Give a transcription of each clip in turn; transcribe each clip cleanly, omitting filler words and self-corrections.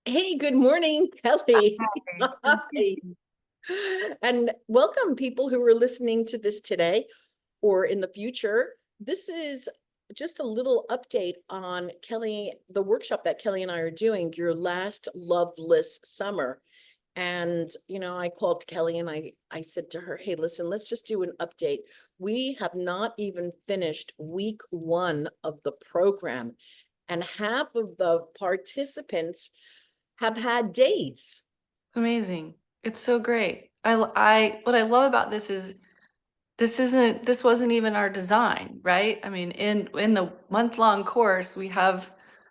Hey, good morning, Kelly. Hi. Good Hi. morning. And welcome people who are listening to this today or in the future. This is just a little update on Kelly, the workshop that Kelly and I are doing, your last loveless summer. And, I called Kelly and I said to her, hey, listen, let's just do an update. We have not even finished week one of the program, and half of the participants have had dates. It's amazing. It's so great. What I love about this is this wasn't even our design, right? I mean, in the month-long course, we have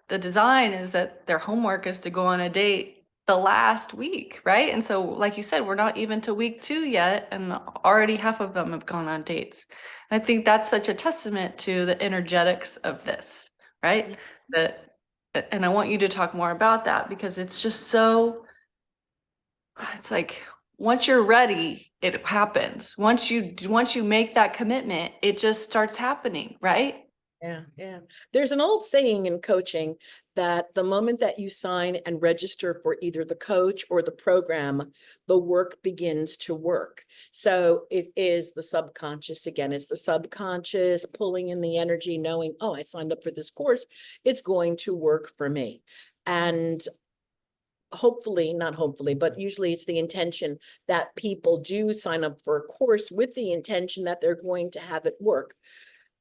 the design is that their homework is to go on a date the last week, right? And so, like you said, we're not even to week 2 yet, and already half of them have gone on dates. I think that's such a testament to the energetics of this, right? That, and I want you to talk more about that because it's just so, it's like once you're ready, it happens. Once you make that commitment, it just starts happening, right? Yeah, yeah. There's an old saying in coaching that the moment that you sign and register for either the coach or the program, the work begins to work. So it is the subconscious again. It's the subconscious pulling in the energy, knowing, oh, I signed up for this course. It's going to work for me. And hopefully, not hopefully, but usually it's the intention that people do sign up for a course with the intention that they're going to have it work.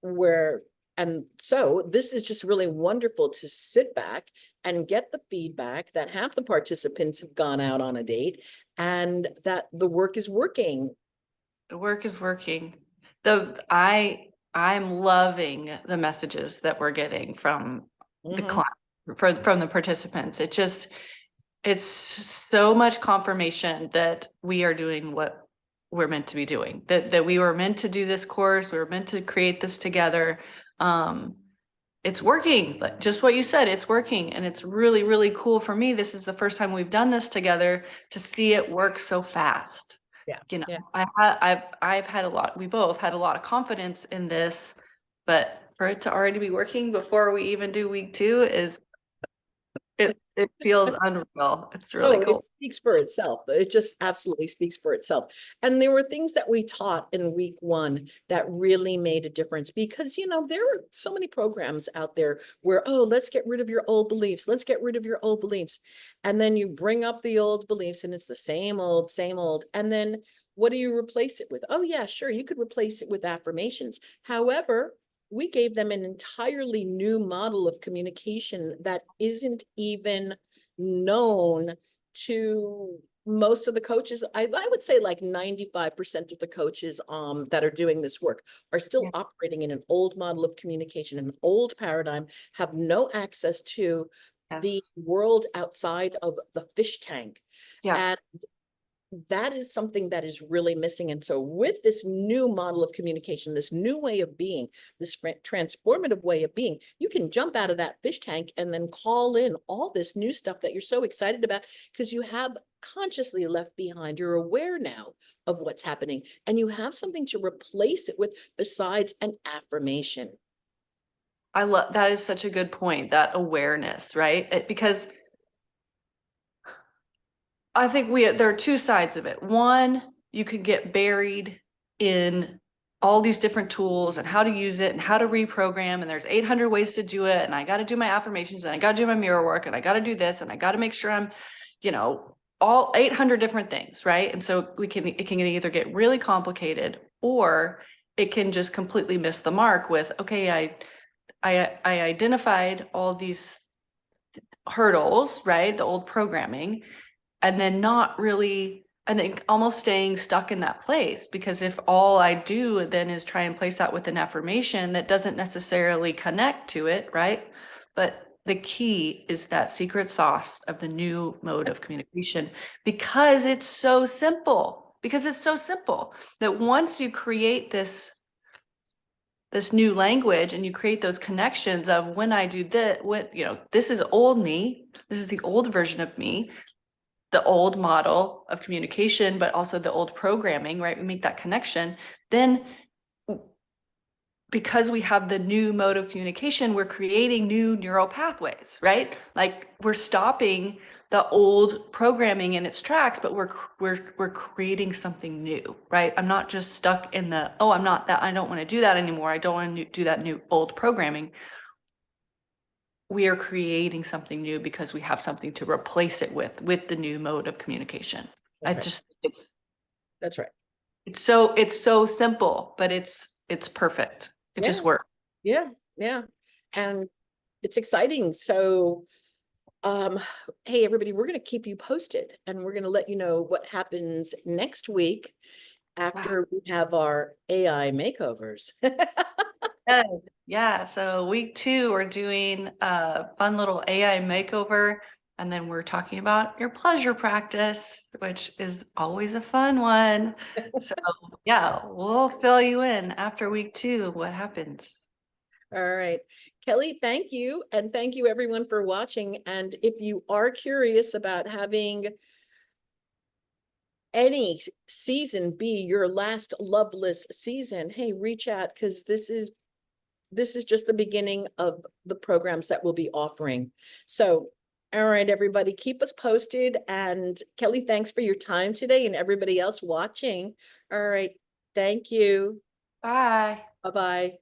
Where and so this is just really wonderful to sit back and get the feedback that half the participants have gone out on a date and that the work is working. The work is working. I'm loving the messages that we're getting from the Mhm. class, from the participants. It's so much confirmation that we are doing what we're meant to be doing, that we were meant to do this course, we were meant to create this together. Um, it's working, like just what you said, it's working. And it's really, really cool for me. This is the first time we've done this together to see it work so fast. Yeah, You know, yeah. I've had a lot, we both had a lot of confidence in this, but for it to already be working before we even do week 2 is it feels unreal. It's really Oh, it cool. speaks for itself. It just absolutely speaks for itself. And there were things that we taught in week one that really made a difference because, there are so many programs out there where, oh, let's get rid of your old beliefs. Let's get rid of your old beliefs. And then you bring up the old beliefs and it's the same old, same old. And then what do you replace it with? Oh, yeah, sure. You could replace it with affirmations. However, we gave them an entirely new model of communication that isn't even known to most of the coaches. I would say like 95% of the coaches that are doing this work are still Yeah. operating in an old model of communication, an old paradigm, have no access to the Yes. world outside of the fish tank. Yeah. And that is something that is really missing. And so, with this new model of communication, this new way of being, this transformative way of being, you can jump out of that fish tank and then call in all this new stuff that you're so excited about because you have consciously left behind. You're aware now of what's happening and you have something to replace it with besides an affirmation. I love that is such a good point, that awareness, right? Because I think there are two sides of it. One, you can get buried in all these different tools and how to use it and how to reprogram. And there's 800 ways to do it. And I got to do my affirmations and I got to do my mirror work and I got to do this and I got to make sure I'm, all 800 different things, right? And so it can either get really complicated or it can just completely miss the mark with, okay, I identified all these hurdles, right? The old programming, and then not really, I think almost staying stuck in that place, because if all I do then is try and place that with an affirmation that doesn't necessarily connect to it, right? But the key is that secret sauce of the new mode of communication, because it's so simple, that once you create this new language and you create those connections of when I do this, this is old me, this is the old version of me, the old model of communication, but also the old programming, right? We make that connection. Then because we have the new mode of communication, we're creating new neural pathways, right? Like we're stopping the old programming in its tracks, but we're creating something new, right? I'm not just stuck in the, oh, I'm not that, I don't want to do that anymore. I don't want to do that new old programming. We are creating something new because we have something to replace it with the new mode of communication. That's right. That's right. It's so simple, but it's perfect. It just Yeah. works. Yeah. Yeah. And it's exciting. So, hey, everybody, we're going to keep you posted and we're going to let you know what happens next week after we have our AI makeovers. Yes. Yeah, so week 2, we're doing a fun little AI makeover, and then we're talking about your pleasure practice, which is always a fun one. So yeah, we'll fill you in after week 2 what happens. All right. Kelly, thank you. And thank you everyone for watching. And if you are curious about having any season be your last loveless season, hey, reach out because this is just the beginning of the programs that we'll be offering. So, all right, everybody, keep us posted. And Kelly, thanks for your time today and everybody else watching. All right. Thank you. Bye. Bye-bye.